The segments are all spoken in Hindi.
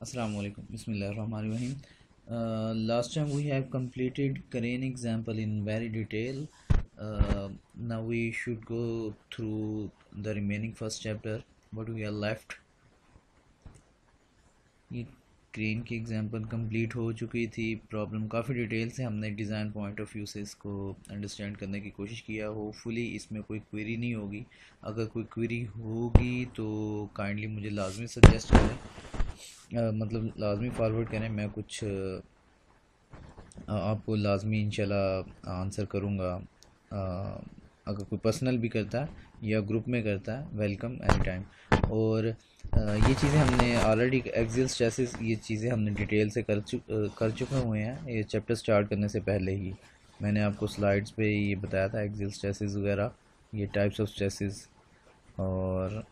Assalamu alaikum. Bismillahirrahmanirrahim. Last time we have completed crane example in very detail. Now we should go through the remaining first chapter. What we are left. ये क्रेन की एग्जांपल कंप्लीट हो चुकी थी. प्रॉब्लम काफ़ी डिटेल से हमने डिज़ाइन पॉइंट ऑफ व्यू से इसको अंडरस्टैंड करने की कोशिश किया. होपफुली इसमें कोई क्वेरी नहीं होगी. अगर कोई क्वेरी होगी तो काइंडली मुझे लाजमी सजेस्ट करें, मतलब लाजमी फॉरवर्ड करें. मैं कुछ आपको लाजमी इंशाल्लाह आंसर करूँगा. अगर कोई पर्सनल भी करता है या ग्रुप में करता है, वेलकम एनी टाइम. और ये चीज़ें हमने ऑलरेडी एक्सेल चेसिस, ये चीज़ें हमने डिटेल से कर चुके हुए हैं. ये चैप्टर स्टार्ट करने से पहले ही मैंने आपको स्लाइड्स पे ये बताया था एक्सेल चेसिस वगैरह, ये टाइप्स ऑफ चेसिस, और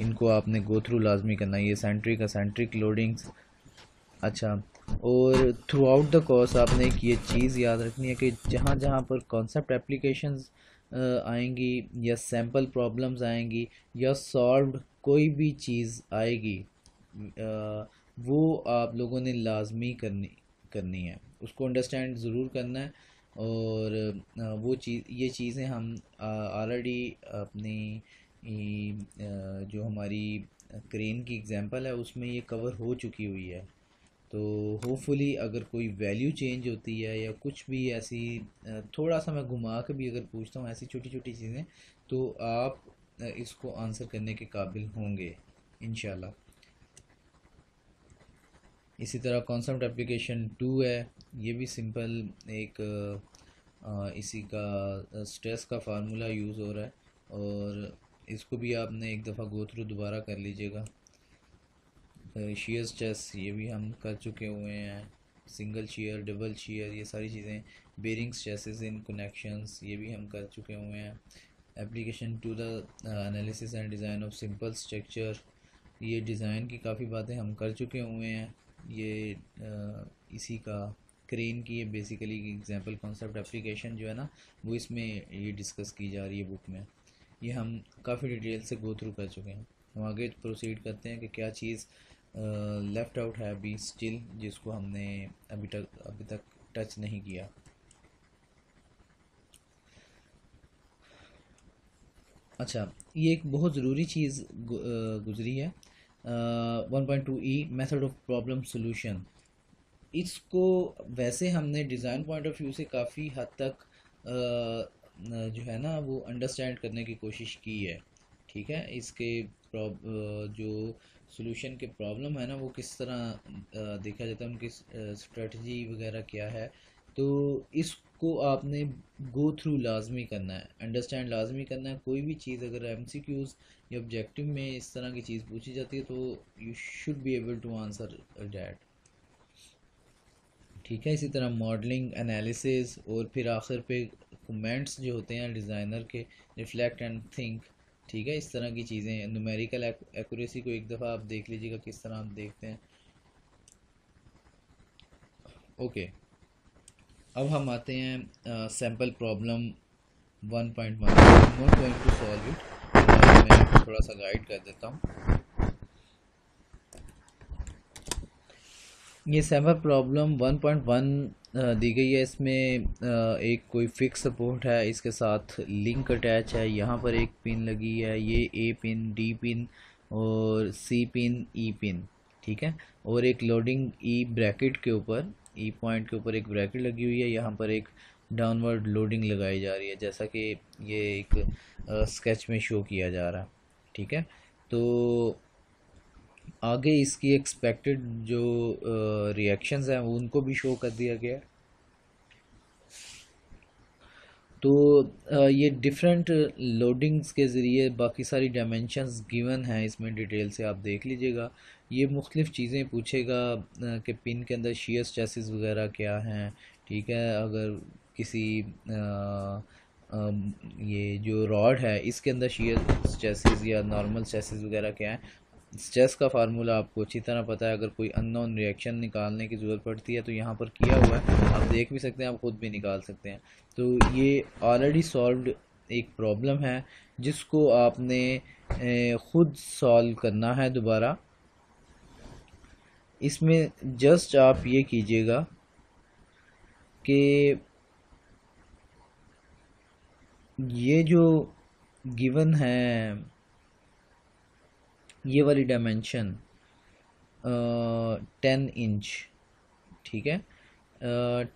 इनको आपने गो थ्रू लाजमी करना. ये सेंट्रिक लोडिंग्स. अच्छा, और थ्रू आउट द कोर्स आपने एक ये चीज़ याद रखनी है कि जहाँ जहाँ पर कॉन्सेप्ट एप्लीकेशंस आएंगी या सैम्पल प्रॉब्लम्स आएंगी या सॉल्व्ड कोई भी चीज़ आएगी, वो आप लोगों ने लाजमी करनी है, उसको अंडरस्टैंड ज़रूर करना है. और वो ये चीज़ें हम ऑलरेडी अपनी जो हमारी क्रेन की एग्जांपल है उसमें ये कवर हो चुकी हुई है. तो होपफुली अगर कोई वैल्यू चेंज होती है या कुछ भी ऐसी, थोड़ा सा मैं घुमा के भी अगर पूछता हूँ ऐसी छोटी छोटी चीज़ें, तो आप इसको आंसर करने के काबिल होंगे इंशाल्लाह. इसी तरह कॉन्सेप्ट एप्लीकेशन 2 है. ये भी सिंपल एक इसी का स्ट्रेस का फार्मूला यूज़ हो रहा है, और इसको भी आपने एक दफ़ा गो थ्रू दोबारा कर लीजिएगा. शेयर स्ट्रेस ये भी हम कर चुके हुए हैं. सिंगल शेयर, डबल शेयर, ये सारी चीज़ें. बेरिंग स्ट्रेसेस इन कनेक्शंस ये भी हम कर चुके हुए हैं. Application to the analysis and design of simple structure, ये डिज़ाइन की काफ़ी बातें हम कर चुके हुए हैं. ये इसी का क्रेन की ये बेसिकली एग्जांपल कॉन्सेप्ट एप्लीकेशन जो है ना, वो इसमें ये डिस्कस की जा रही है बुक में. ये हम काफ़ी डिटेल से गो थ्रू कर चुके हैं. हम आगे प्रोसीड करते हैं कि क्या चीज़ लेफ़्ट आउट है अभी स्टिल, जिसको हमने अभी तक टच नहीं किया. अच्छा, ये एक बहुत ज़रूरी चीज़ गुजरी है. 1.2e method of problem solution. इसको वैसे हमने डिज़ाइन पॉइंट ऑफ व्यू से काफ़ी हद तक जो है ना वो अंडरस्टैंड करने की कोशिश की है. ठीक है, इसके जो सॉल्यूशन के प्रॉब्लम है ना वो किस तरह देखा जाता है, उनकी स्ट्रेटजी वगैरह क्या है. तो इसको आपने गो थ्रू लाजमी करना है, अंडरस्टैंड लाजमी करना है. कोई भी चीज़ अगर एमसीक्यूज़ या ऑब्जेक्टिव में इस तरह की चीज़ पूछी जाती है तो you should be able to answer that. ठीक है, इसी तरह मॉडलिंग, एनालिसिस, और फिर आखिर पे कमेंट्स जो होते हैं डिज़ाइनर के, रिफ्लेक्ट एंड थिंक. ठीक है, इस तरह की चीज़ें. न्यूमेरिकल एक्यूरेसी को एक दफ़ा आप देख लीजिएगा किस तरह आप देखते हैं. ओके, अब हम आते हैं sample problem 1.1. Not going to solve it, मैं आपको थोड़ा सा गाइड कर देता हूँ. ये सैम्पल प्रॉब्लम 1.1 दी गई है. इसमें एक कोई फिक्स सपोर्ट है, इसके साथ लिंक अटैच है. यहाँ पर एक पिन लगी है, ये ए पिन, डी पिन और सी पिन, ई पिन. ठीक है, और एक लोडिंग ई ब्रैकेट के ऊपर, ई पॉइंट के ऊपर एक ब्रैकेट लगी हुई है. यहाँ पर एक डाउनवर्ड लोडिंग लगाई जा रही है, जैसा कि ये एक स्केच में शो किया जा रहा है. ठीक है, तो आगे इसकी एक्सपेक्टेड जो रिएक्शंस हैं उनको भी शो कर दिया गया. तो ये डिफरेंट लोडिंग्स के ज़रिए बाकी सारी डायमेंशंस गिवन हैं, इसमें डिटेल से आप देख लीजिएगा. ये मुख्तलिफ़ चीज़ें पूछेगा कि पिन के अंदर शियर स्ट्रेसेस वगैरह क्या हैं. ठीक है, अगर किसी ये जो रॉड है इसके अंदर शियर स्ट्रेसेस या नॉर्मल स्ट्रेसेस वगैरह क्या हैं. स्ट्रेस का फार्मूला आपको अच्छी तरह पता है. अगर कोई अननोन रिएक्शन निकालने की ज़रूरत पड़ती है तो यहाँ पर किया हुआ है, आप देख भी सकते हैं, आप ख़ुद भी निकाल सकते हैं. तो ये ऑलरेडी सॉल्व्ड एक प्रॉब्लम है जिसको आपने ख़ुद सॉल्व करना है दोबारा. इसमें जस्ट आप ये कीजिएगा कि ये जो गिवन है ये वाली डायमेंशन 10 इंच, ठीक है,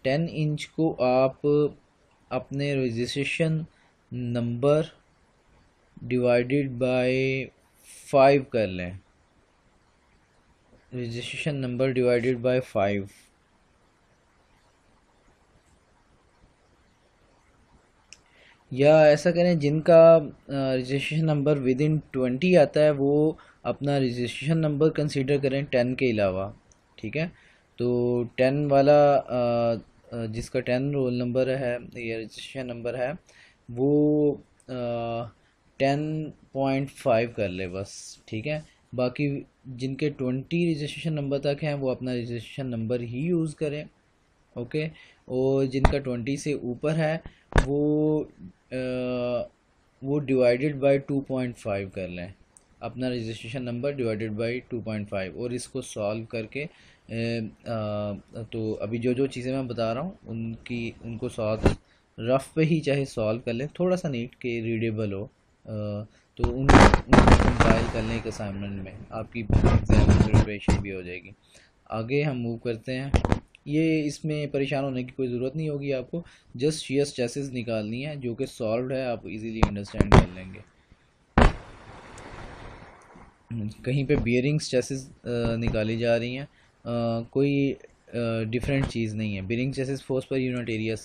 10 इंच को आप अपने रजिस्ट्रेशन नंबर डिवाइडेड बाय 5 कर लें, रजिस्ट्रेशन नंबर डिवाइडेड बाय 5। या ऐसा करें जिनका रजिस्ट्रेशन नंबर विद इन 20 आता है वो अपना रजिस्ट्रेशन नंबर कंसीडर करें 10 के अलावा, ठीक है। तो 10 वाला जिसका 10 रोल नंबर है या रजिस्ट्रेशन नंबर है वो 10.5 कर ले बस, ठीक है। बाकी जिनके 20 रजिस्ट्रेशन नंबर तक हैं वो अपना रजिस्ट्रेशन नंबर ही यूज़ करें, ओके। और जिनका 20 से ऊपर है वो वो डिवाइडेड बाय 2.5 कर लें, अपना रजिस्ट्रेशन नंबर डिवाइडेड बाय 2.5, और इसको सॉल्व करके तो अभी जो जो चीज़ें मैं बता रहा हूँ उनको सॉल्व रफ पे ही चाहे सॉल्व कर लें, थोड़ा सा नीट के रीडेबल हो, तो उनको कंपाइल कर लें एक असाइनमेंट में, आपकी एग्जाम प्रिपरेशन भी हो जाएगी। आगे हम मूव करते हैं। ये इसमें परेशान होने की कोई ज़रूरत नहीं होगी आपको, जस्ट शीयर स्ट्रेसेस निकालनी है जो कि सॉल्व्ड है, आप इजीली अंडरस्टैंड कर लेंगे। कहीं पे बियरिंग स्ट्रेसेस निकाली जा रही हैं, कोई डिफरेंट चीज़ नहीं है। Bearing stresses force per unit area,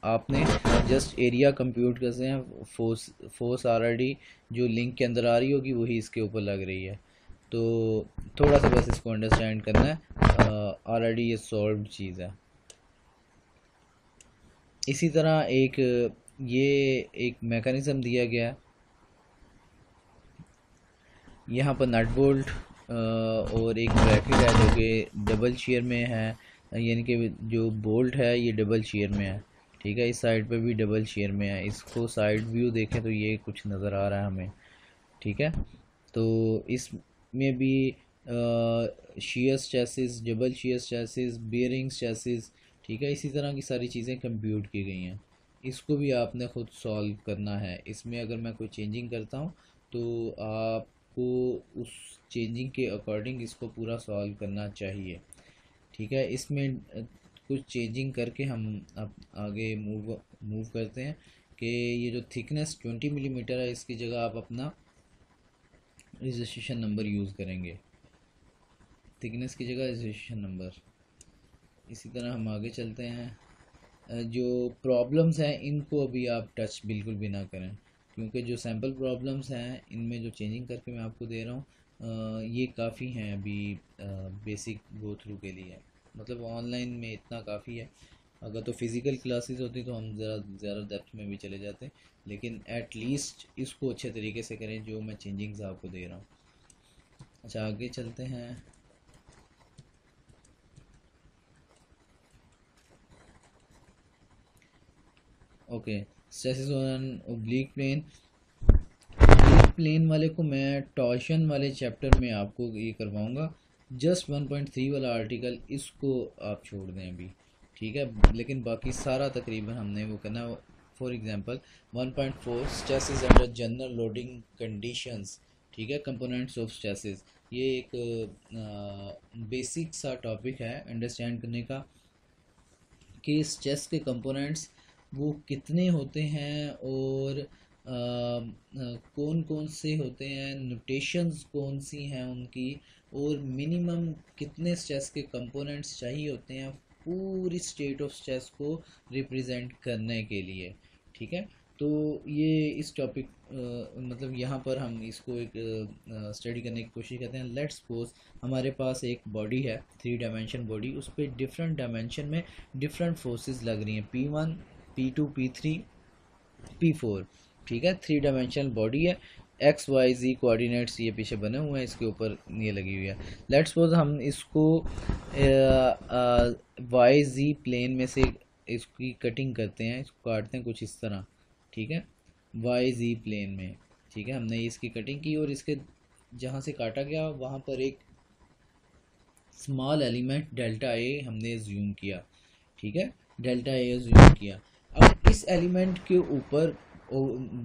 आपने जस्ट एरिया कंप्यूट करते हैं, फोर्स ऑलरेडी जो लिंक के अंदर आ रही होगी वही इसके ऊपर लग रही है, तो थोड़ा सा बस इसको अंडरस्टैंड करना है, ऑलरेडी ये सॉल्व्ड चीज़ है। इसी तरह ये एक मैकेनिज़्म दिया गया है, यहाँ पर नट बोल्ट और एक ब्रैकेट है जो कि डबल शेयर में है, यानी कि जो बोल्ट है ये डबल शेयर में है, ठीक है। इस साइड पे भी डबल शेयर में है, इसको साइड व्यू देखें तो ये कुछ नज़र आ रहा है हमें, ठीक है। तो इसमें भी shear stresses, double shear stresses, bearing stresses, ठीक है, इसी तरह की सारी चीज़ें कंप्यूट की गई हैं। इसको भी आपने ख़ुद सॉल्व करना है। इसमें अगर मैं कोई चेंजिंग करता हूँ तो आपको उस चेंजिंग के अकॉर्डिंग इसको पूरा सॉल्व करना चाहिए, ठीक है। इसमें कुछ चेंजिंग करके हम अब आगे मूव करते हैं कि ये जो थिकनेस 20 मिलीमीटर है इसकी जगह आप अपना रजिस्ट्रेशन नंबर यूज़ करेंगे, थिकनेस की जगह रजिस्ट्रेशन नंबर। इसी तरह हम आगे चलते हैं। जो प्रॉब्लम्स हैं इनको अभी आप टच बिल्कुल भी ना करें, क्योंकि जो सैम्पल प्रॉब्लम्स हैं इनमें जो चेंजिंग करके मैं आपको दे रहा हूँ ये काफ़ी हैं अभी बेसिक गो थ्रू के लिए, मतलब ऑनलाइन में इतना काफ़ी है। अगर तो फिज़िकल क्लासेस होती तो हम ज़्यादा डेप्थ में भी चले जाते, लेकिन एट लीस्ट इसको अच्छे तरीके से करें जो मैं चेंजिंग्स आपको दे रहा हूँ। अच्छा, आगे चलते हैं। Okay, stresses on oblique plane. Plane वाले को मैं टॉर्शन वाले चैप्टर में आपको ये करवाऊंगा, जस्ट 1.3 वाला आर्टिकल इसको आप छोड़ दें अभी, ठीक है। लेकिन बाकी सारा तकरीबन हमने वो करना। For example 1.4 stresses under general loading conditions, ठीक है, कंपोनेंट्स ऑफ स्ट्रेसेस। ये एक बेसिक सा टॉपिक है अंडरस्टैंड करने का कि स्ट्रेस के कंपोनेंट्स वो कितने होते हैं और कौन कौन से होते हैं, नोटेशंस कौन सी हैं उनकी, और मिनिमम कितने स्ट्रेस के कंपोनेंट्स चाहिए होते हैं पूरी स्टेट ऑफ स्ट्रेस को रिप्रेजेंट करने के लिए, ठीक है। तो ये इस टॉपिक मतलब यहाँ पर हम इसको एक स्टडी करने की कोशिश करते हैं। लेट्स सपोज हमारे पास एक बॉडी है, 3 डायमेंशन बॉडी, उस पर डिफरेंट डायमेंशन में डिफरेंट फोर्सेस लग रही हैं, P1 P2 P3 P4, ठीक है। 3 डायमेंशनल बॉडी है, एक्स वाई जी कोऑर्डिनेट्स ये पीछे बने हुए हैं, इसके ऊपर ये लगी हुई है। लेट्स सपोज हम इसको वाई जी प्लेन में से इसकी कटिंग करते हैं, इसको काटते हैं कुछ इस तरह, ठीक है, वाई जी प्लेन में, ठीक है। हमने इसकी कटिंग की और इसके जहाँ से काटा गया वहाँ पर एक स्मॉल एलिमेंट डेल्टा ए हमने एज्यूम किया, ठीक है, डेल्टा ए एज्यूम किया। अब इस एलिमेंट के ऊपर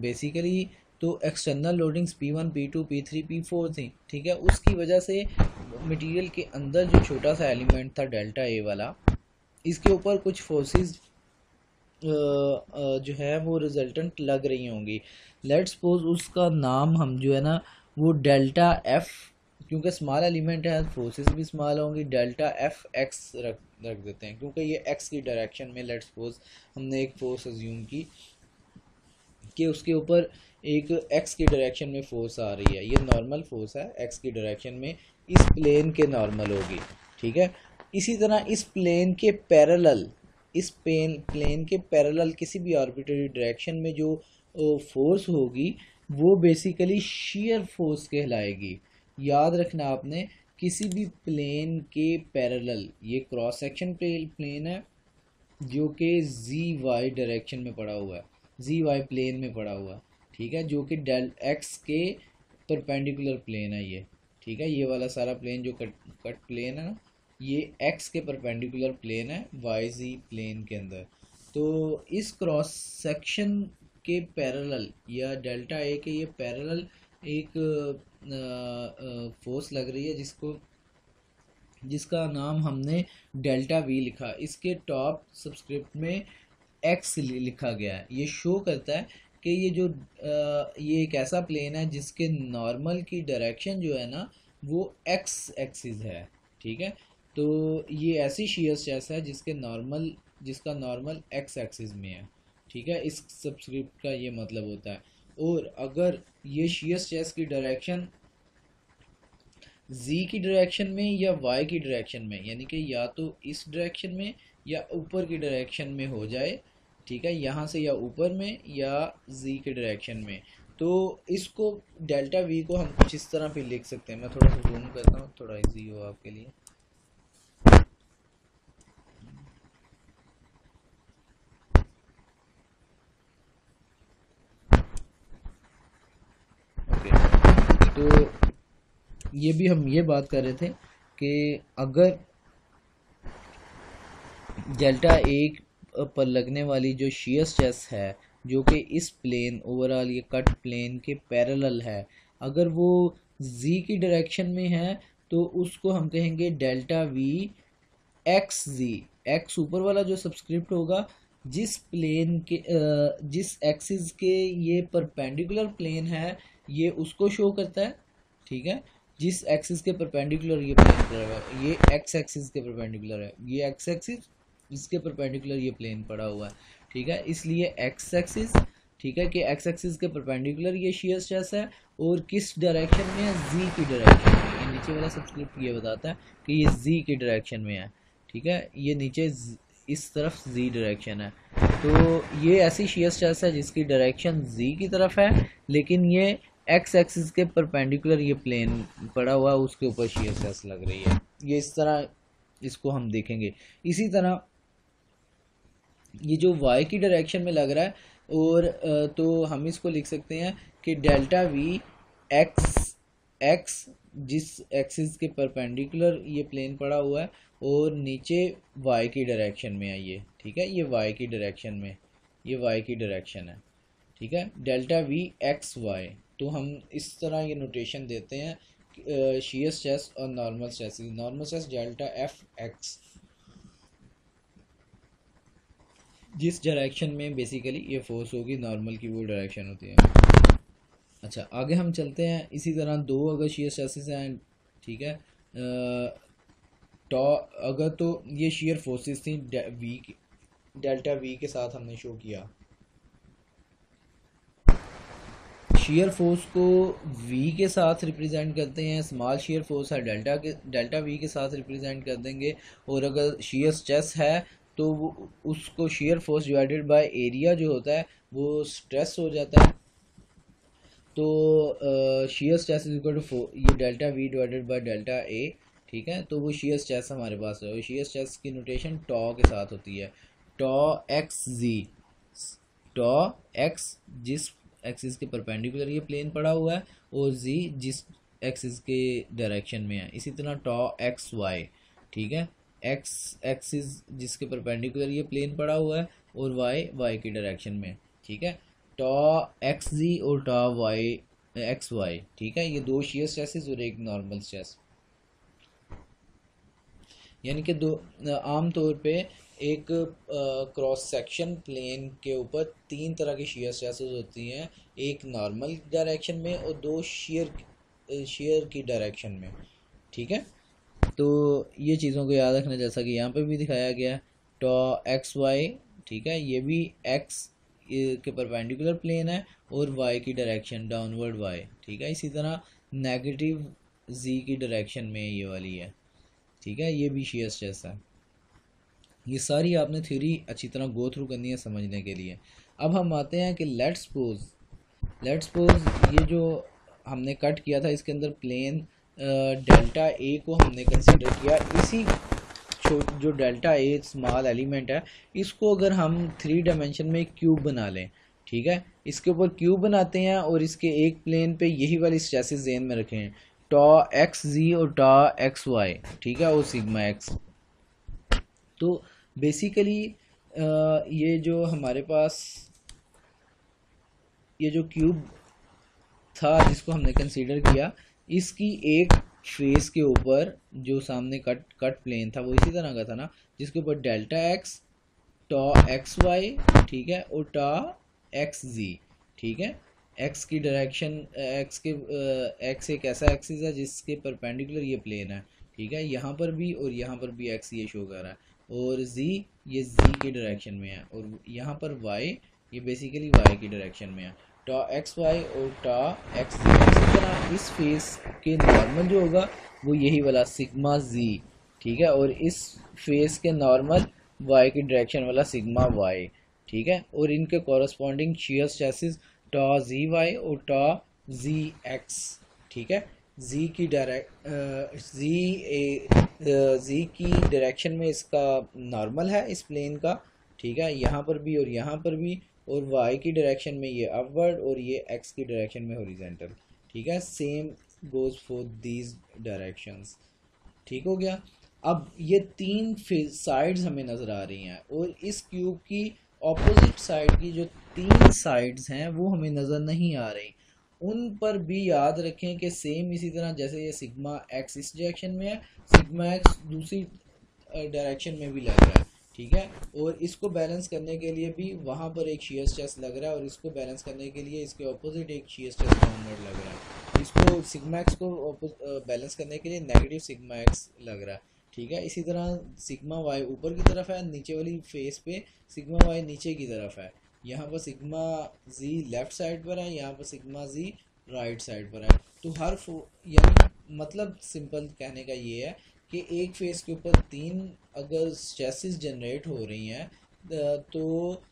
बेसिकली तो external loadings P1 P2 P3 P4 थी, ठीक है। उसकी वजह से मटेरियल के अंदर जो छोटा सा एलिमेंट था डेल्टा ए वाला, इसके ऊपर कुछ फोर्सेस जो है वो रिजल्टेंट लग रही होंगी। लेट्स सपोज उसका नाम हम जो है ना वो डेल्टा एफ, क्योंकि स्मॉल एलिमेंट है फोर्सेस भी स्मॉल होंगी, डेल्टा एफ एक्स रख देते हैं, क्योंकि ये एक्स की डायरेक्शन में लेट्स सपोज हमने एक फोर्स अज्यूम की कि उसके ऊपर एक एक्स की डायरेक्शन में फोर्स आ रही है, ये नॉर्मल फोर्स है एक्स की डायरेक्शन में, इस प्लेन के नॉर्मल होगी, ठीक है। इसी तरह इस प्लेन के पैरेलल, इस प्लेन के पैरेलल किसी भी आर्बिट्रेरी डायरेक्शन में जो फोर्स होगी वो बेसिकली शेयर फोर्स कहलाएगी। याद रखना आपने, किसी भी प्लेन के पैरेलल, ये क्रॉस सेक्शन प्लेन है जो कि जी वाई डायरेक्शन में पड़ा हुआ है, जी वाई प्लेन में पड़ा हुआ है, ठीक है, जो कि डेल एक्स के परपेंडिकुलर प्लेन है ये, ठीक है। ये वाला सारा प्लेन जो कट प्लेन है ना, ये एक्स के परपेंडिकुलर प्लेन है वाई जी प्लेन के अंदर। तो इस क्रॉस सेक्शन के पैरेलल या डेल्टा ए के ये पैरेलल एक फोर्स लग रही है जिसका नाम हमने डेल्टा वी लिखा, इसके टॉप सबस्क्रिप्ट में एक्स लिखा गया है। ये शो करता है कि ये एक ऐसा प्लेन है जिसके नॉर्मल की डायरेक्शन जो है ना वो एक्स एक्सिस है, ठीक है। तो ये ऐसी शेयर स्ट्रेस है जिसका नॉर्मल एक्स एक्सिस में है, ठीक है, इस सबस्क्रिप्ट का ये मतलब होता है। और अगर ये शेयर स्ट्रेस की डायरेक्शन z की डायरेक्शन में या y की डायरेक्शन में, यानी कि या तो इस डायरेक्शन में या ऊपर की डायरेक्शन में हो जाए, ठीक है, यहाँ से या ऊपर में या z की डायरेक्शन में, तो इसको डेल्टा v को हम कुछ इस तरह भी लिख सकते हैं। मैं थोड़ा सा जूम करता हूँ, थोड़ा इजी हो आपके लिए। ओके, तो ये भी हम ये बात कर रहे थे कि अगर डेल्टा एक पर लगने वाली जो शेयर स्ट्रेस है जो कि इस प्लेन ओवरऑल ये कट प्लेन के पैरेलल है, अगर वो z की डायरेक्शन में है तो उसको हम कहेंगे delta we x ji. X ऊपर वाला जो सबस्क्रिप्ट होगा, जिस प्लेन के जिस एक्सिस के ये परपेंडिकुलर प्लेन है ये उसको शो करता है, ठीक है। जिस एक्सिस के परपेंडिकुलर ये प्लेन पड़ा हुआ है, ये एक्स एक्सिस के परपेंडिकुलर है, ये एक्स एक्सिस इसके परपेंडिकुलर ये प्लेन पड़ा हुआ है, ठीक है। इसलिए एक्स एक्सिस, ठीक है, कि एक्स एक्सिस के परपेंडिकुलर ये शेयर स्ट्रेस है और किस डायरेक्शन में है, जी की डायरेक्शन में। ये नीचे वाला सबस्क्रिप्ट ये बताता है कि ये जी की डायरेक्शन में है, ठीक है, ये नीचे इस तरफ जी डायरेक्शन है। तो ये ऐसी शेयर स्ट्रेस है जिसकी डायरेक्शन जी की तरफ है, लेकिन ये एक्स एक्सिस के परपेंडिकुलर ये प्लेन पड़ा हुआ है, उसके ऊपर शेयर स्ट्रेस लग रही है। ये इस तरह इसको हम देखेंगे। इसी तरह ये जो y की डायरेक्शन में लग रहा है, और तो हम इसको लिख सकते हैं कि डेल्टा वी एक्स जिस एक्सिस के परपेंडिकुलर ये प्लेन पड़ा हुआ है और नीचे y की डायरेक्शन में है ये, ठीक है, ये y की डायरेक्शन में, ये y की डायरेक्शन है, ठीक है, डेल्टा वी एक्स वाई। तो हम इस तरह ये नोटेशन देते हैं शेयर स्ट्रेस और normal stress. Normal stress delta F x, जिस डायरेक्शन में बेसिकली ये फोर्स होगी नॉर्मल की वो डायरेक्शन होती है। अच्छा, आगे हम चलते हैं। इसी तरह दो अगर शेयर स्ट्रेसेस हैं, ठीक है, अगर तो ये शेयर फोर्सेस थी वी डेल्टा वी के साथ हमने शो किया, शेयर फोर्स को v के साथ रिप्रेजेंट करते हैं, स्मॉल शेयर फोर्स है डेल्टा v के साथ रिप्रेजेंट कर देंगे, और अगर शेयर स्ट्रेस है तो वो उसको shear force divided by area जो होता है वो स्ट्रेस हो जाता है। तो shear stress is equal to ये delta V divided by delta A, ठीक है। तो वो शेयर स्ट्रेस हमारे पास है, शेयर स्ट्रेस की नोटेशन टॉ के साथ होती है, tau X Z, tau X जिस एक्सिस के परपेंडिकुलर ये प्लेन पड़ा हुआ है और जी जिस एक्सिस के डायरेक्शन में है। इसी तरह टॉ एक्स वाई, ठीक है। एक्स एक्सिस जिसके परपेंडिकुलर ये प्लेन पड़ा हुआ है, और वाई वाई की डायरेक्शन में, ठीक है। टॉ एक्स जी और टॉ वाई एक्स वाई, ठीक है। ये दो शेयर स्ट्रेसेस और एक नॉर्मल स्ट्रेस, यानी कि दो आम तौर पे एक क्रॉस सेक्शन प्लेन के ऊपर तीन तरह की शेयर स्ट्रेसेस होती हैं, एक नॉर्मल डायरेक्शन में और दो शेयर की डायरेक्शन में, ठीक है। तो ये चीज़ों को याद रखना, जैसा कि यहाँ पे भी दिखाया गया है टॉ एक्स वाई, ठीक है। ये भी एक्स के परपेंडिकुलर प्लेन है और वाई की डायरेक्शन डाउनवर्ड वाई, ठीक है। इसी तरह नेगेटिव जी की डायरेक्शन में ये वाली है, ठीक है। ये भी शेयर स्ट्रेस है। ये सारी आपने थ्योरी अच्छी तरह गो थ्रू करनी है समझने के लिए। अब हम आते हैं कि लेट्स सपोज ये जो हमने कट किया था इसके अंदर प्लेन डेल्टा ए को हमने कंसीडर किया। इसी जो डेल्टा ए स्मॉल एलिमेंट है, इसको अगर हम 3 डायमेंशन में क्यूब बना लें, ठीक है। इसके ऊपर क्यूब बनाते हैं और इसके एक प्लेन पे यही वाली स्ट्रेसेस ज़हन में रखें, टॉ एक्स जी और टॉ एक्स वाई, ठीक है, और सिग्मा एक्स। तो बेसिकली ये जो हमारे पास ये जो क्यूब था जिसको हमने कंसीडर किया, इसकी एक फेस के ऊपर जो सामने कट प्लेन था वो इसी तरह का था ना, जिसके ऊपर delta x tau X Y, ठीक है, और टॉ एक्स जी, ठीक है। एक्स की डायरेक्शन एक्स एक ऐसा एक्सिस है जिसके परपेंडिकुलर ये प्लेन है, ठीक है। यहाँ पर भी और यहाँ पर भी एक्स ये शो कर रहा है, और जी ये जी की डायरेक्शन में है, और यहाँ पर वाई ये बेसिकली वाई की डायरेक्शन में है, टॉ एक्स वाई और टॉ एक्स जी। इसी तरह इस फेस के नॉर्मल जो होगा वो यही वाला सिग्मा जी, ठीक है, और इस फेस के नॉर्मल वाई की डायरेक्शन वाला सिग्मा वाई, ठीक है। और इनके कॉरस्पॉन्डिंग शेयर स्ट्रेसेस टॉ जी वाई और टॉ जी एक्स, ठीक है। जी की डायरेक्शन में इसका नॉर्मल है इस प्लेन का, ठीक है, यहाँ पर भी और यहाँ पर भी, और वाई की डायरेक्शन में ये अपवर्ड और ये एक्स की डायरेक्शन में हॉरिजॉन्टल, ठीक है। Same goes for these directions, ठीक हो गया। अब ये तीन साइड्स हमें नज़र आ रही हैं, और इस क्यूब की ऑपोजिट साइड की जो तीन साइड्स हैं वो हमें नज़र नहीं आ रही। उन पर भी याद रखें कि सेम इसी तरह जैसे ये सिग्मा एक्स इस डायरेक्शन में है, सिग्मा एक्स दूसरी डायरेक्शन में भी लग रहा है, ठीक है। और इसको बैलेंस करने के लिए भी वहाँ पर एक शेयर स्ट्रेस लग रहा है, और इसको बैलेंस करने के लिए इसके ऑपोजिट एक शेयर स्ट्रेस डाउनवर्ड लग रहा है। इसको सिग्मा एक्स को बैलेंस करने के लिए नेगेटिव सिग्मा एक्स लग रहा है, ठीक है। इसी तरह सिग्मा वाई ऊपर की तरफ है, नीचे वाली फेस पे सिग्मा वाई नीचे की तरफ है। यहाँ पर सिग्मा जी लेफ्ट साइड पर है, यहाँ पर सिग्मा जी राइट साइड पर है। तो हर यानी मतलब सिंपल कहने का ये है कि एक फेस के ऊपर तीन अगर स्ट्रेसेस जनरेट हो रही हैं, तो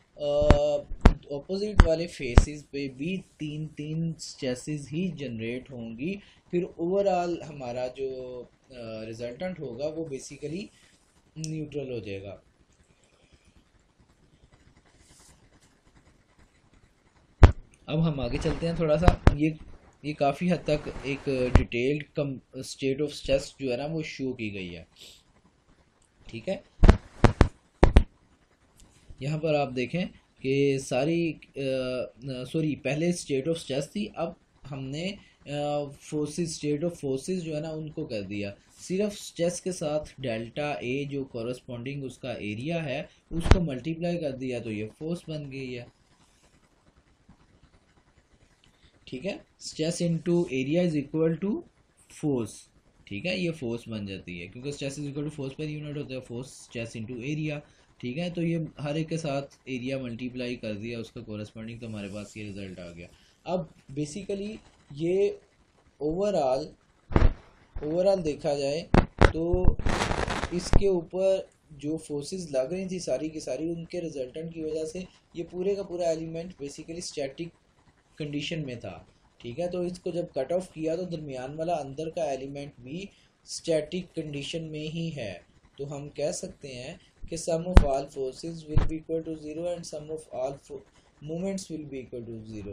ऑपोजिट वाले फेसेस पे भी तीन तीन स्ट्रेसेस ही जनरेट होंगी। फिर ओवरऑल हमारा जो रिजल्टेंट होगा वो बेसिकली न्यूट्रल हो जाएगा। अब हम आगे चलते हैं थोड़ा सा। ये काफ़ी हद तक एक detailed come state of stress जो है ना वो शो की गई है, ठीक है। यहाँ पर आप देखें कि सारी पहले स्टेट ऑफ स्ट्रेस थी, अब हमने फोर्सेस स्टेट ऑफ फोर्सेस जो है ना उनको कर दिया। सिर्फ स्ट्रेस के साथ डेल्टा ए जो कॉरस्पॉन्डिंग उसका एरिया है उसको मल्टीप्लाई कर दिया, तो ये फोर्स बन गई है, ठीक है। Stress into area is equal to force, ठीक है, ये फोर्स बन जाती है क्योंकि stress is equal to force per unit होता है, फोर्स स्ट्रेस इनटू एरिया, ठीक है। तो ये हर एक के साथ एरिया मल्टीप्लाई कर दिया उसका कॉरस्पॉन्डिंग, तो हमारे पास ये रिजल्ट आ गया। अब बेसिकली ये ओवरऑल देखा जाए तो इसके ऊपर जो फोर्सेस लग रही थी सारी की सारी, उनके रिजल्टेंट की वजह से ये पूरे का पूरा एलिमेंट बेसिकली स्टैटिक कंडीशन में था, ठीक है। तो इसको जब कट ऑफ किया तो दरमियान वाला अंदर का एलिमेंट भी स्टैटिक कंडीशन में ही है। तो हम कह सकते हैं कि sum of all forces will be equal to 0 and sum of all moments will be equal to zero.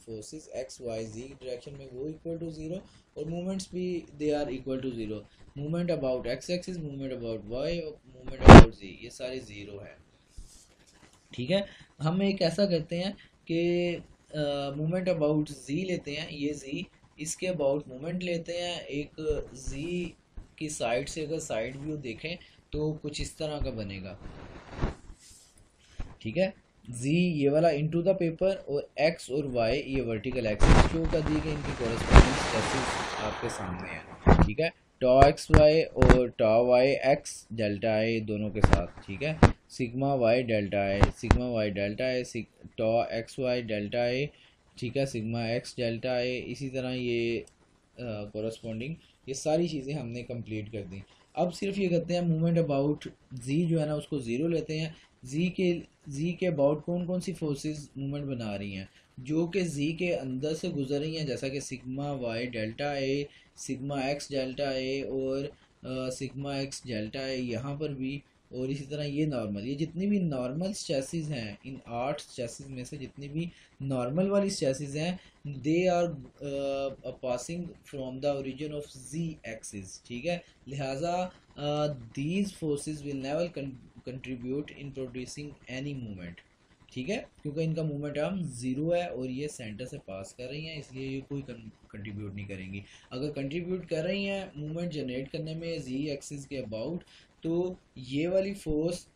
Forces X Y Z direction में वो इक्वल टू जीरो, और मोमेंट्स भी they are equal to zero. Movement about X axis, movement about Y और मूवमेंट अबाउट जी, ये सारे जीरो है। ठीक है, हम एक ऐसा करते हैं कि मूवमेंट अबाउट जी लेते हैं, ये जी, इसके अबाउट मूवमेंट लेते हैं। एक जी की साइड से अगर साइड व्यू देखें तो कुछ इस तरह का बनेगा। ठीक है, जी ये वाला इनटू द पेपर, और एक्स और वाई ये वर्टिकल एक्सिस शो कर दी गई, इनकी कॉरेस्पॉन्डिंग स्ट्रेसेस आपके सामने है। ठीक है, टॉ एक्स वाई और tau Y x delta i दोनों के साथ। ठीक है, sigma y delta i, sigma y delta i, tau x Y delta i, ठीक है, सिग्मा एक्स डेल्टा आई, इसी तरह ये कॉरेस्पॉन्डिंग ये सारी चीज़ें हमने कंप्लीट कर दी। अब सिर्फ ये करते हैं मूवमेंट अबाउट जी जो है ना उसको ज़ीरो लेते हैं। जी के अबाउट कौन कौन सी फोर्सेस मूवमेंट बना रही हैं, जो कि जी के अंदर से गुजर रही हैं, जैसा कि sigma y delta A, sigma x delta A और सिग्मा एक्स डेल्टा ए यहाँ पर भी, और इसी तरह ये नॉर्मल, ये जितनी भी नॉर्मल स्ट्रेसेस हैं, इन 8 स्ट्रेसेस में से जितनी भी नॉर्मल वाली स्ट्रेसेस हैं, they are passing from the origin of z axis. ठीक है, लिहाजा these forces will never contribute in producing any movement. ठीक है, क्योंकि इनका मूवमेंट आर्म ज़ीरो है और ये सेंटर से पास कर रही हैं, इसलिए ये कोई कंट्रीब्यूट नहीं करेंगी। अगर कंट्रीब्यूट कर रही हैं मूवमेंट जनरेट करने में जी एक्सिस के अबाउट, तो ये वाली फोर्स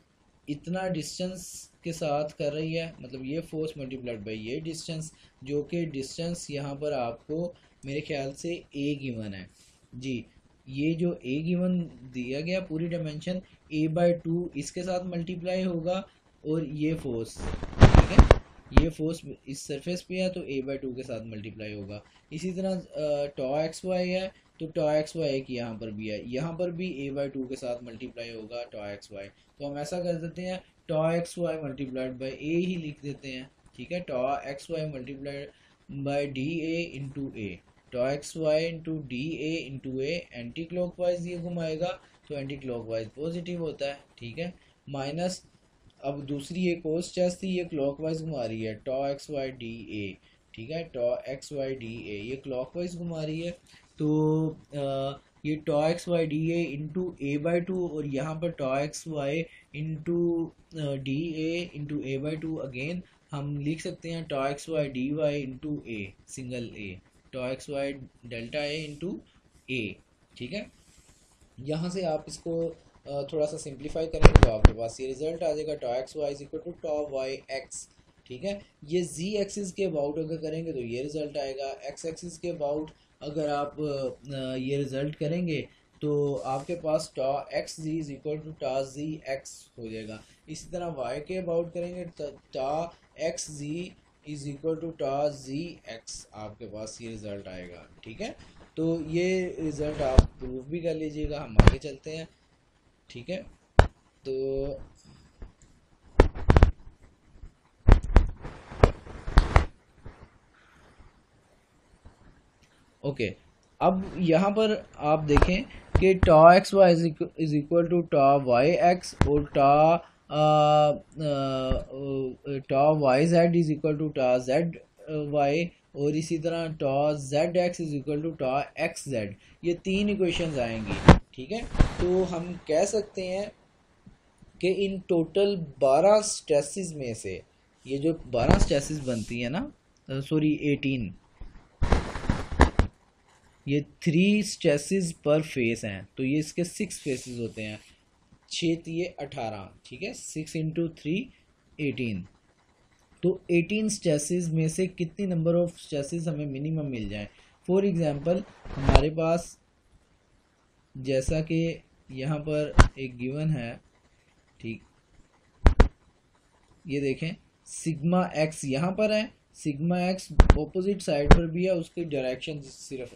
इतना डिस्टेंस के साथ कर रही है, मतलब ये फोर्स मल्टीप्लाइड बाई ये डिस्टेंस, जो कि डिस्टेंस यहाँ पर आपको मेरे ख्याल से ए गिवन है जी। ये जो ए गिवन दिया गया पूरी डायमेंशन a/2 इसके साथ मल्टीप्लाई होगा, और ये फोर्स, ठीक है, ये फोर्स इस सरफेस पे है तो a/2 के साथ मल्टीप्लाई होगा। इसी तरह टॉ एक्स वाई है तो टॉ एक्स वाई की यहाँ पर भी है, यहाँ पर भी a/2 के साथ मल्टीप्लाई होगा टॉ एक्स वाई। तो हम ऐसा कर देते हैं, tau x Y multiplied by A ही लिख देते हैं। ठीक है, tau x Y multiplied by D A into A, tau x Y into D A into A, anticlockwise ये घुमाएगा तो एंटी क्लॉकवाइज पॉजिटिव होता है। ठीक है, माइनस, अब दूसरी एक और स्ट्रेस थी, ये क्लॉकवाइज घुमा रही है, tau x Y D A. ठीक है, tau x Y D A ये क्लॉकवाइज घुमा रही है, तो ये tau x Y D A into a/2, और यहाँ पर tau x Y into D A into a/2 again हम लिख सकते हैं tau x Y D Y into A, single A, tau x Y delta A into A. ठीक है, यहाँ से आप इसको थोड़ा सा सिंप्लीफाई करेंगे तो आपके पास ये रिजल्ट आ जाएगा, tau x Y is equal to tau Y X. ठीक है, ये जी एक्सिस के अबाउट अगर करेंगे तो ये रिजल्ट आएगा, एक्स एक्सिस के अबाउट अगर आप ये रिजल्ट करेंगे तो आपके पास tau X Z is equal to tau Z X हो जाएगा। इसी तरह वाई के अबाउट करेंगे तो tau X Z is equal to tau Z X, आपके पास ये रिजल्ट आएगा। ठीक है, तो ये रिज़ल्ट आप प्रूफ भी कर लीजिएगा, हम आगे चलते हैं। ठीक है, तो ओके, अब यहाँ पर आप देखें कि tau x Y is equal to tau Y X और tau Y Z is equal to tau Z Y, और इसी तरह tau Z X is equal to tau X Z, ये तीन इक्वेशंस आएंगी। ठीक है, तो हम कह सकते हैं कि इन टोटल 12 स्ट्रेसेस में से ये जो 12 स्ट्रेसेस बनती है ना, सॉरी 18, ये 3 स्ट्रेसेस पर फेस हैं, तो ये इसके 6 फेसेस होते हैं, 6 ये 18। ठीक है, 6 इंटू 3 18, तो 18 स्ट्रेसेस में से कितनी नंबर ऑफ स्ट्रेसेस हमें मिनिमम मिल जाए। फॉर एग्जांपल हमारे पास जैसा कि यहाँ पर एक गिवन है, ठीक, ये देखें सिग्मा एक्स यहाँ पर है, सिग्मा एक्स ऑपोजिट साइड पर भी है, उसकी डायरेक्शन सिर्फ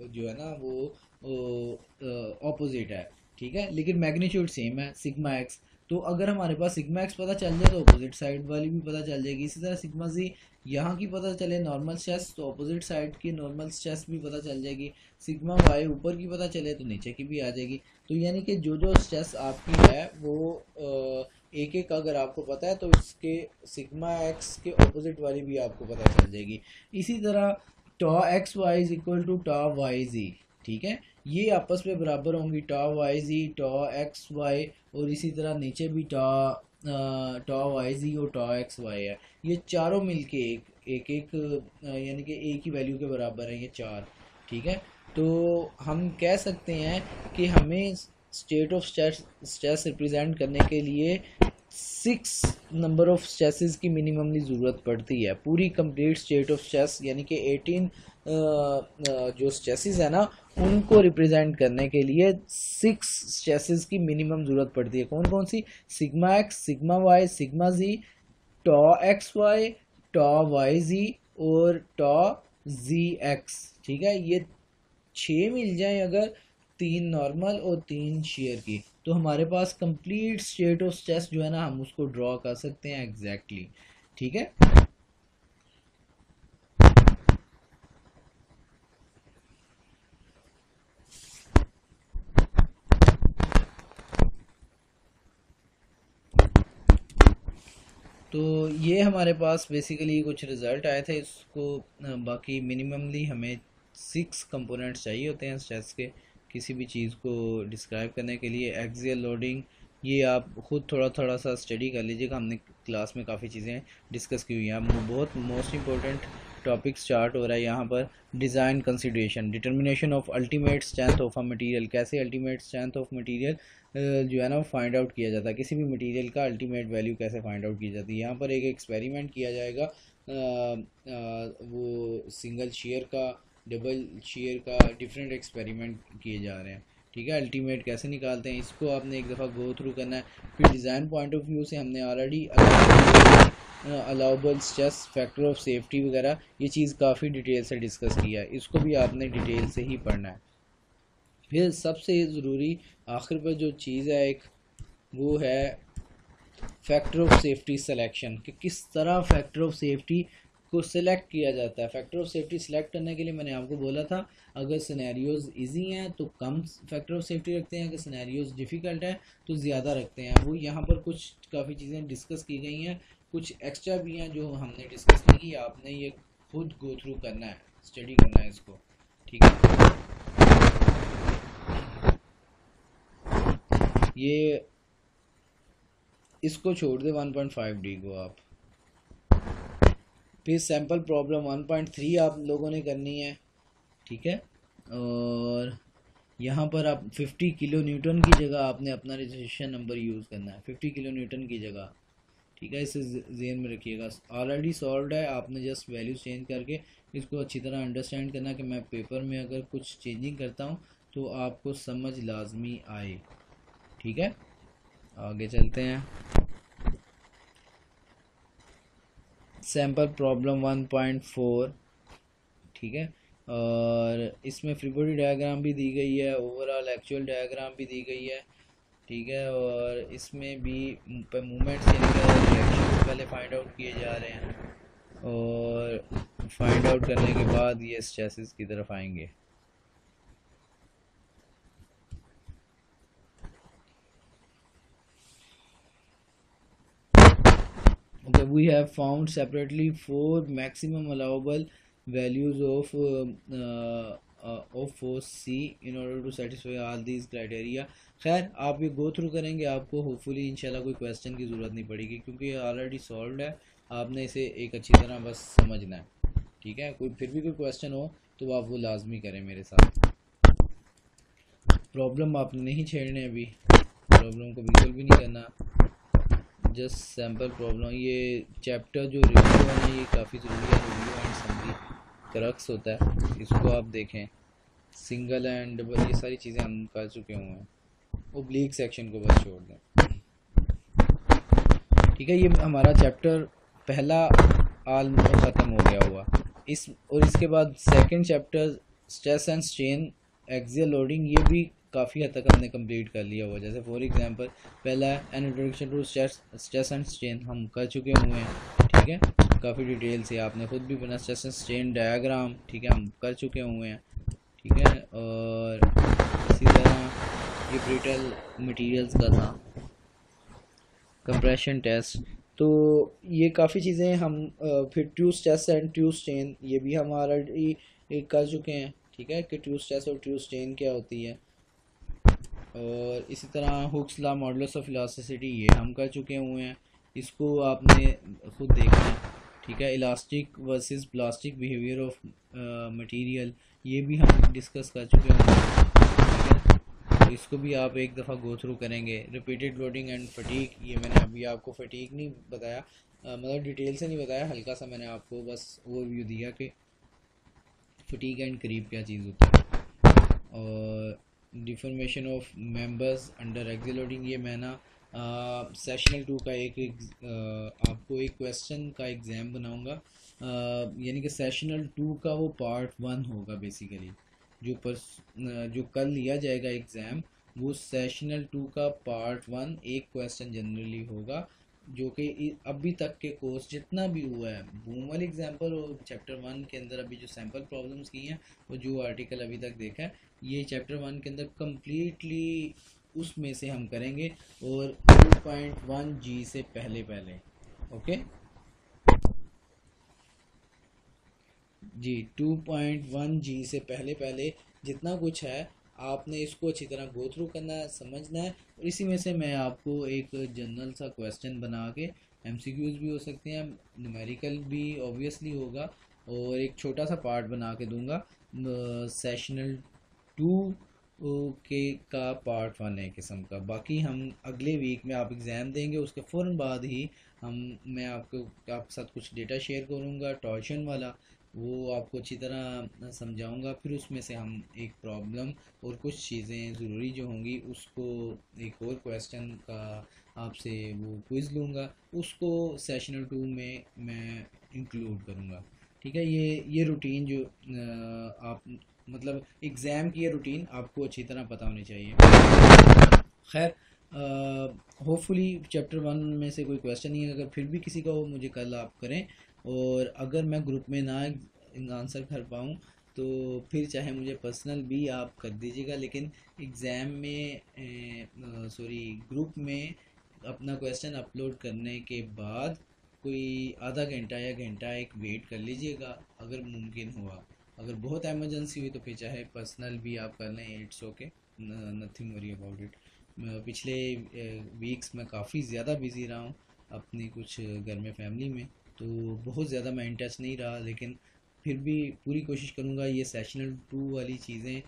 जो है ना वो ऑपोजिट है। ठीक है, लेकिन मैग्नीट्यूड सेम है सिग्मा एक्स, तो अगर हमारे पास सिग्मा एक्स पता चल जाए तो अपोजिट साइड वाली भी पता चल जाएगी। इसी तरह सिग्मा जी यहाँ की पता चले नॉर्मल स्ट्रेस तो अपोजिट साइड की नॉर्मल स्ट्रेस भी पता चल जाएगी। सिग्मा वाई ऊपर की पता चले तो नीचे की भी आ जाएगी। तो यानी कि जो जो स्ट्रेस आपकी है वो एक एक अगर आपको पता है तो इसके सिग्मा एक्स के ऑपोजिट वाली भी आपको पता चल जाएगी। इसी तरह tau x Y is equal to tau Y Z, ठीक है, ये आपस में बराबर होंगी, tau Y Z tau x Y, और इसी तरह नीचे भी टॉ वाई जी और टॉ एक्स वाई है। ये चारों मिलके एक यानी कि एक ही वैल्यू के बराबर है ये चार, ठीक है। तो हम कह सकते हैं कि हमें स्टेट ऑफ स्ट्रेस रिप्रेजेंट करने के लिए 6 नंबर ऑफ स्ट्रेसेस की मिनिममली ज़रूरत पड़ती है। पूरी कंप्लीट स्टेट ऑफ स्ट्रेस यानी कि 18 जो स्ट्रेसेस है ना, उनको रिप्रेजेंट करने के लिए 6 स्ट्रेसेस की मिनिमम ज़रूरत पड़ती है। कौन कौन सी? Sigma X, sigma Y, sigma Z, tau x Y, tau Y Z और टॉ जी एक्स, ठीक है। ये 6 मिल जाए अगर, 3 नॉर्मल और 3 शेयर की, तो हमारे पास कंप्लीट स्टेट ऑफ स्ट्रेस जो है ना, हम उसको ड्रॉ कर सकते हैं एग्जैक्टली, ठीक है। तो ये हमारे पास बेसिकली कुछ रिज़ल्ट आए थे। इसको बाकी मिनिममली हमें 6 कंपोनेंट्स चाहिए होते हैं स्ट्रेस के किसी भी चीज़ को डिस्क्राइब करने के लिए। एक्सियल लोडिंग, ये आप खुद थोड़ा थोड़ा सा स्टडी कर लीजिएगा, हमने क्लास में काफ़ी चीज़ें डिस्कस की हुई हैं। बहुत मोस्ट इंपॉर्टेंट टॉपिक स्टार्ट हो रहा है यहाँ पर। Design consideration, determination of ultimate strength of a material, कैसे अल्टीमेट स्ट्रेंथ ऑफ मटेरियल जो है ना वो फाइंड आउट किया जाता है, किसी भी मटेरियल का अल्टीमेट वैल्यू कैसे फाइंड आउट की जाती है। यहाँ पर एक एक्सपेरिमेंट किया जाएगा, वो सिंगल शेयर का, डबल शेयर का, डिफरेंट एक्सपेरिमेंट किए जा रहे हैं, ठीक है। अल्टीमेट कैसे निकालते हैं इसको आपने एक दफ़ा गो थ्रू करना है। फिर डिज़ाइन पॉइंट ऑफ व्यू से हमने already allowable stress, factor of safety वगैरह ये चीज़ काफ़ी डिटेल से डिस्कस किया है, इसको भी आपने डिटेल से ही पढ़ना है। फिर सबसे ज़रूरी आखिर पर जो चीज़ है एक, वो है फैक्टर ऑफ सेफ्टी सिलेक्शन, कि किस तरह फैक्टर ऑफ सेफ्टी को सिलेक्ट किया जाता है। फैक्टर ऑफ सेफ्टी सिलेक्ट करने के लिए मैंने आपको बोला था, अगर सिनेरियोज़ इजी हैं तो कम फैक्टर ऑफ सेफ्टी रखते हैं, अगर सिनेरियोज़ डिफ़िकल्ट हैं तो ज़्यादा रखते हैं। वो यहाँ पर कुछ काफ़ी चीज़ें डिस्कस की गई हैं, कुछ एक्स्ट्रा भी हैं जो हमने डिस्कस नहीं की, आपने ये खुद गो थ्रू करना है, स्टडी करना है इसको, ठीक है। ये इसको छोड़ दे 1.5D को आप। फिर सैम्पल प्रॉब्लम 1.3 आप लोगों ने करनी है, ठीक है। और यहाँ पर आप 50 किलो न्यूटन की जगह आपने अपना रजिस्ट्रेशन नंबर यूज़ करना है, 50 किलो न्यूटन की जगह, ठीक है। इसे ज़हन में रखिएगा। ऑलरेडी सॉल्व्ड है, आपने जस्ट वैल्यू चेंज करके इसको अच्छी तरह अंडरस्टैंड करना कि मैं पेपर में अगर कुछ चेंजिंग करता हूँ तो आपको समझ लाजमी आए, ठीक है। आगे चलते हैं। सैम्पल प्रॉब्लम 1.4, ठीक है। और इसमें फ्री बॉडी डायग्राम भी दी गई है, ओवरऑल एक्चुअल डायग्राम भी दी गई है, ठीक है। और इसमें भी मूवमेंट्स यानी कि रिएक्शन पहले फाइंड आउट किए जा रहे हैं, और फाइंड आउट करने के बाद ये स्ट्रेसेस की तरफ आएंगे। Okay, we have found separately 4 maximum allowable values of force C in order to satisfy all these criteria। खैर आप ये गो थ्रू करेंगे, आपको होपफुली इंशाल्लाह कोई क्वेश्चन की ज़रूरत नहीं पड़ेगी, क्योंकि ये ऑलरेडी सॉल्व्ड है, आपने इसे एक अच्छी तरह बस समझना है, ठीक है। कोई फिर भी कोई क्वेश्चन हो तो आप वो लाजमी करें मेरे साथ। प्रॉब्लम आपने नहीं छेड़ने, अभी प्रॉब्लम को बिल्कुल भी नहीं करना, जस्ट सैम्पल प्रॉब्लम। ये चैप्टर जो रिव्यू है ये काफ़ी ज़रूरी है, रिव्यू एंड समरी क्रक्स होता है, इसको आप देखें। सिंगल एंड डबल ये सारी चीज़ें हम कर चुके हुए हैं, ओब्लिक सेक्शन को बस छोड़ दें, ठीक है। ये हमारा चैप्टर पहला ऑलमोस्ट ख़त्म हो गया हुआ और इसके बाद second chapter stress and strain, axial loading, ये भी काफ़ी हद तक हमने कंप्लीट कर लिया हुआ। जैसे फॉर एग्जांपल पहला an introduction to stress and strain हम कर चुके हुए हैं, ठीक है, काफ़ी डिटेल से आपने खुद भी बना। स्ट्रेस एंड स्ट्रेन डायग्राम, ठीक है, हम कर चुके हुए हैं, ठीक है। और इसी तरह ये ब्रिटल मटेरियल्स का था, कंप्रेशन टेस्ट। तो ये काफ़ी चीज़ें हम फिर ट्यूस टेस्ट एंड ट्यूस चेन ये भी हम ऑलरेडी कर चुके हैं, ठीक है, कि ट्यूस टेस्ट और ट्यूस चेन क्या होती है। और इसी तरह Hooke's law modulus of elasticity ये हम कर चुके हुए हैं, इसको आपने खुद देखना है, ठीक है। Elastic versus plastic behaviour of material ये भी हम डिस्कस कर चुके हैं, ठीक है। तो इसको भी आप एक दफ़ा गो थ्रू करेंगे। रिपीटेड लोडिंग एंड फटीक ये मैंने अभी आपको फटीक नहीं बताया, मतलब डिटेल से नहीं बताया, हल्का सा मैंने आपको बस ओवरव्यू दिया कि फटीक एंड क्रीप क्या चीज़ होती है। और deformation of members under axial loading ये मैं ना सेशनल 2 का आपको एक क्वेश्चन का एग्ज़ाम बनाऊंगा, यानी कि सेशनल 2 का वो पार्ट 1 होगा बेसिकली। जो कल लिया जाएगा एग्ज़ाम वो सेशनल 2 का पार्ट 1 एक क्वेश्चन जनरली होगा, जो कि अभी तक के कोर्स जितना भी हुआ है बूम वाली एग्जाम्पल और चैप्टर 1 के अंदर अभी जो सैम्पल प्रॉब्लम्स की हैं वो जो आर्टिकल अभी तक देखा है ये चैप्टर 1 के अंदर कम्प्लीटली उसमें से हम करेंगे, और 2.1 जी से पहले पहले। ओके जी, 2.1 जी से पहले पहले जितना कुछ है आपने इसको अच्छी तरह गो थ्रू करना है, समझना है। और इसी में से मैं आपको एक जनरल सा क्वेश्चन बना के, एमसीक्यूज भी हो सकते हैं, न्यूमेरिकल भी ऑब्वियसली होगा, और एक छोटा सा पार्ट बना के दूंगा सेशनल 2 के का पार्ट 1 है किस्म का। बाकी हम अगले वीक में आप एग्ज़ाम देंगे उसके फ़ौरन बाद ही मैं आपके साथ कुछ डेटा शेयर करूँगा टॉर्शन वाला, वो आपको अच्छी तरह समझाऊंगा। फिर उसमें से हम एक प्रॉब्लम और कुछ चीज़ें ज़रूरी जो होंगी उसको एक और क्वेश्चन का आपसे वो क्विज़ लूँगा, उसको सेशनल 2 में मैं इंक्लूड करूँगा, ठीक है। ये रूटीन जो आप मतलब एग्ज़ाम की ये रूटीन आपको अच्छी तरह पता होनी चाहिए। खैर होपफुली चैप्टर 1 में से कोई क्वेश्चन नहीं है, अगर फिर भी किसी का हो मुझे कल आप करें, और अगर मैं ग्रुप में ना आंसर कर पाऊँ तो फिर चाहे मुझे पर्सनल भी आप कर दीजिएगा, लेकिन एग्ज़ाम में सॉरी ग्रुप में अपना क्वेश्चन अपलोड करने के बाद कोई आधा घंटा या घंटा एक वेट कर लीजिएगा अगर मुमकिन हुआ। अगर बहुत एमरजेंसी हुई तो फिर चाहे पर्सनल भी आप कर लें, it's okay, nothing worry about it. पिछले वीक्स में काफ़ी ज़्यादा बिज़ी रहा हूँ अपनी कुछ घर में फैमिली में, तो बहुत ज़्यादा मैं इन टच नहीं रहा, लेकिन फिर भी पूरी कोशिश करूँगा ये सेशनल 2 वाली चीज़ें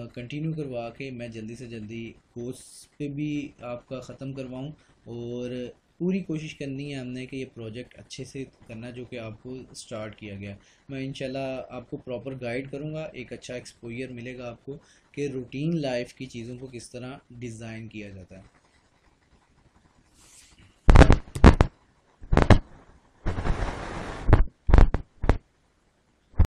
कंटिन्यू करवा के मैं जल्दी से जल्दी कोर्स पे भी आपका ख़त्म करवाऊँ। और पूरी कोशिश करनी है हमने कि ये प्रोजेक्ट अच्छे से करना जो कि आपको स्टार्ट किया गया। मैं इंशाल्लाह आपको प्रॉपर गाइड करूँगा, एक अच्छा एक्सपोजर मिलेगा आपको कि रूटीन लाइफ की चीज़ों को किस तरह डिज़ाइन किया जाता है।